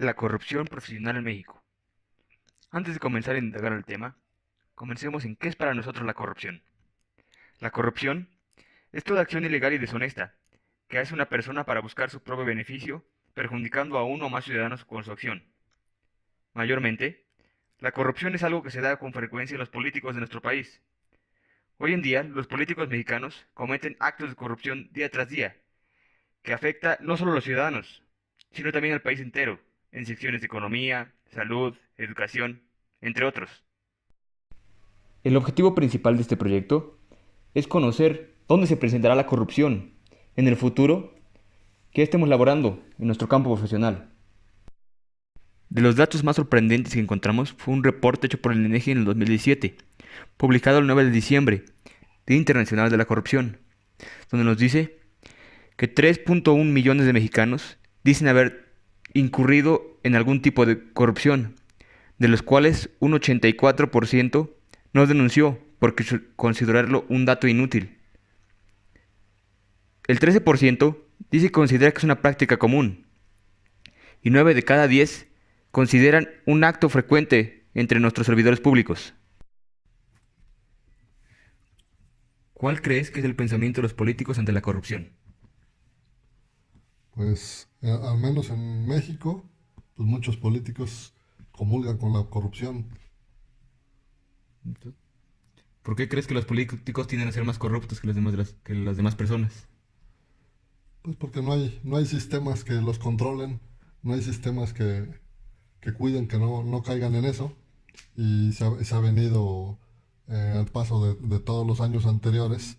La corrupción profesional en México. Antes de comenzar a indagar el tema, comencemos en qué es para nosotros la corrupción. La corrupción es toda acción ilegal y deshonesta que hace una persona para buscar su propio beneficio, perjudicando a uno o más ciudadanos con su acción. Mayormente, la corrupción es algo que se da con frecuencia en los políticos de nuestro país. Hoy en día, los políticos mexicanos cometen actos de corrupción día tras día, que afecta no solo a los ciudadanos, sino también al país entero, en secciones de economía, salud, educación, entre otros. El objetivo principal de este proyecto es conocer dónde se presentará la corrupción en el futuro que estemos laborando en nuestro campo profesional. De los datos más sorprendentes que encontramos fue un reporte hecho por el INEGI en el 2017, publicado el 9 de diciembre, Día Internacional de la Corrupción, donde nos dice que 3.1 millones de mexicanos dicen haber incurrido en algún tipo de corrupción, de los cuales un 84% no denunció por considerarlo un dato inútil. El 13% dice que considera que es una práctica común y 9 de cada 10 consideran un acto frecuente entre nuestros servidores públicos. ¿Cuál crees que es el pensamiento de los políticos ante la corrupción? Pues al menos en México, pues muchos políticos comulgan con la corrupción, ¿Por qué crees que los políticos tienden a ser más corruptos que las demás personas? pues porque no hay sistemas que los controlen, no hay sistemas que cuiden que no caigan en eso, y se ha venido al paso de todos los años anteriores,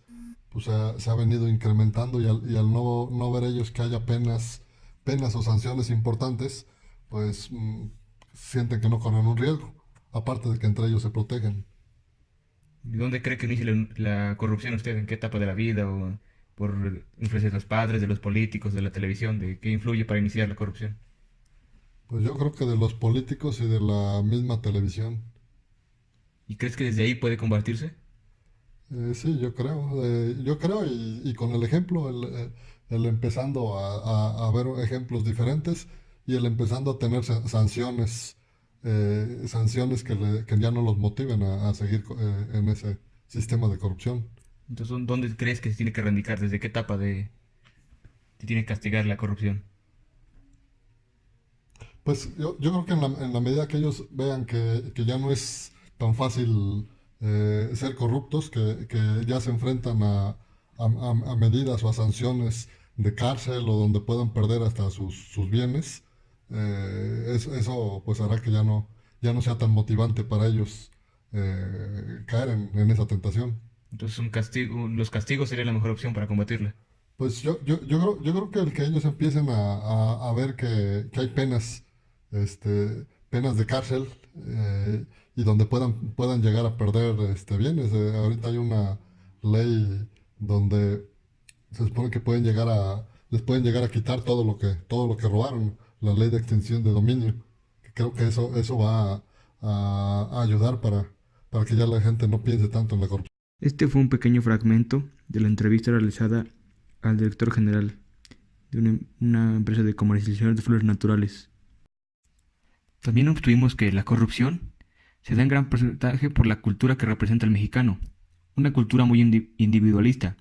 pues se ha venido incrementando, y al no ver ellos que haya penas o sanciones importantes, pues sienten que no corren un riesgo, aparte de que entre ellos se protegen. ¿Y dónde cree que inicia la corrupción usted? ¿En qué etapa de la vida? ¿O por influencia de los padres, de los políticos, de la televisión? ¿De qué influye para iniciar la corrupción? Pues yo creo que de los políticos y de la misma televisión. ¿Y crees que desde ahí puede combatirse? Sí, yo creo, y con el ejemplo, el empezando a ver ejemplos diferentes, y el empezando a tener sanciones que ya no los motiven a seguir en ese sistema de corrupción. Entonces, ¿dónde crees que se tiene que erradicar? ¿Desde qué etapa se tiene que castigar la corrupción? Pues yo creo que en la medida que ellos vean que ya no es tan fácil ser corruptos, que ya se enfrentan a medidas o a sanciones de cárcel, o donde puedan perder hasta sus bienes, eso pues hará que ya no sea tan motivante para ellos caer en esa tentación. Entonces, los castigos sería la mejor opción para combatirla. Pues yo creo que el que ellos empiecen a ver que hay penas de cárcel, y donde puedan llegar a perder bienes. Ahorita hay una ley donde se supone que les pueden llegar a quitar todo lo que robaron, la ley de extinción de dominio. Que creo que eso va a ayudar para que ya la gente no piense tanto en la corrupción. Este fue un pequeño fragmento de la entrevista realizada al director general de una empresa de comercialización de flores naturales. También obtuvimos que la corrupción se da en gran porcentaje por la cultura que representa el mexicano, una cultura muy individualista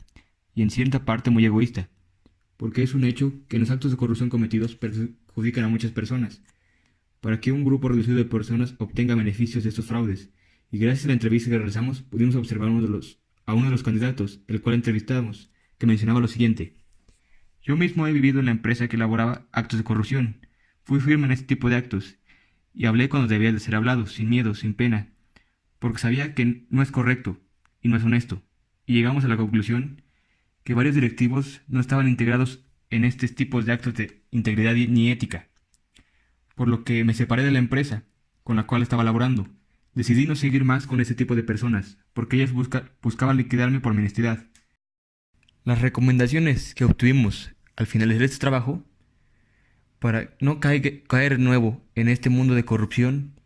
y en cierta parte muy egoísta, porque es un hecho que los actos de corrupción cometidos perjudican a muchas personas, para que un grupo reducido de personas obtenga beneficios de estos fraudes. Y gracias a la entrevista que realizamos, pudimos observar a uno de los candidatos, el cual entrevistamos, que mencionaba lo siguiente: yo mismo he vivido en la empresa que elaboraba actos de corrupción. Fui firme en este tipo de actos y hablé cuando debía de ser hablado, sin miedo, sin pena, porque sabía que no es correcto y no es honesto. Y llegamos a la conclusión que varios directivos no estaban integrados en estos tipos de actos de integridad ni ética, por lo que me separé de la empresa con la cual estaba laborando. Decidí no seguir más con ese tipo de personas, porque ellas buscaban liquidarme por mi honestidad. Las recomendaciones que obtuvimos al finalizar este trabajo para no caer de nuevo en este mundo de corrupción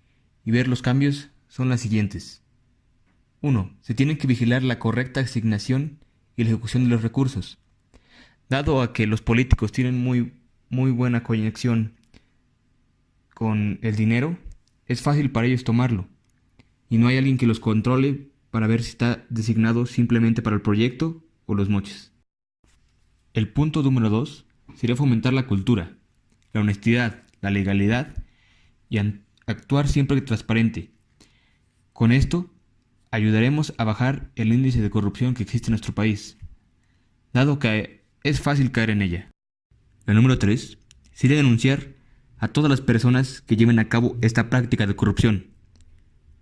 y ver los cambios son las siguientes. 1. Se tiene que vigilar la correcta asignación y la ejecución de los recursos. Dado a que los políticos tienen muy buena conexión con el dinero, es fácil para ellos tomarlo, y no hay alguien que los controle para ver si está designado simplemente para el proyecto o los moches. El punto número 2 sería fomentar la cultura, la honestidad, la legalidad y actuar siempre transparente. Con esto, ayudaremos a bajar el índice de corrupción que existe en nuestro país, dado que es fácil caer en ella. El número 3 sería denunciar a todas las personas que lleven a cabo esta práctica de corrupción,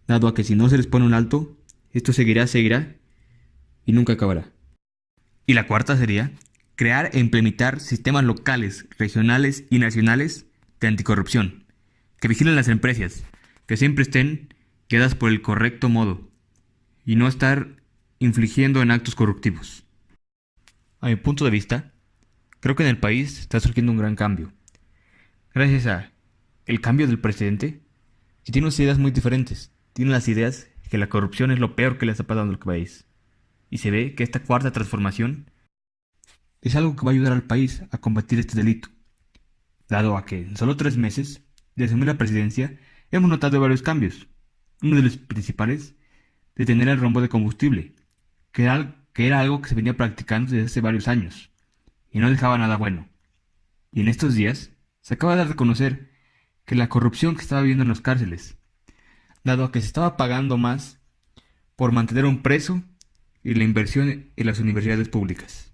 dado a que si no se les pone un alto, esto seguirá y nunca acabará. Y la cuarta sería crear e implementar sistemas locales, regionales y nacionales de anticorrupción, que vigilen las empresas, que siempre estén guiadas por el correcto modo y no estar infligiendo en actos corruptivos. A mi punto de vista, creo que en el país está surgiendo un gran cambio. Gracias a el cambio del presidente, que tiene unas ideas muy diferentes. Tiene las ideas que la corrupción es lo peor que le está pasando al país. Y se ve que esta cuarta transformación es algo que va a ayudar al país a combatir este delito. Dado a que en solo 3 meses de asumir la presidencia hemos notado varios cambios. Uno de los principales, detener el robo de combustible, que era algo que se venía practicando desde hace varios años y no dejaba nada bueno. Y en estos días se acaba de reconocer que la corrupción que estaba habiendo en las cárceles, dado a que se estaba pagando más por mantener a un preso y la inversión en las universidades públicas.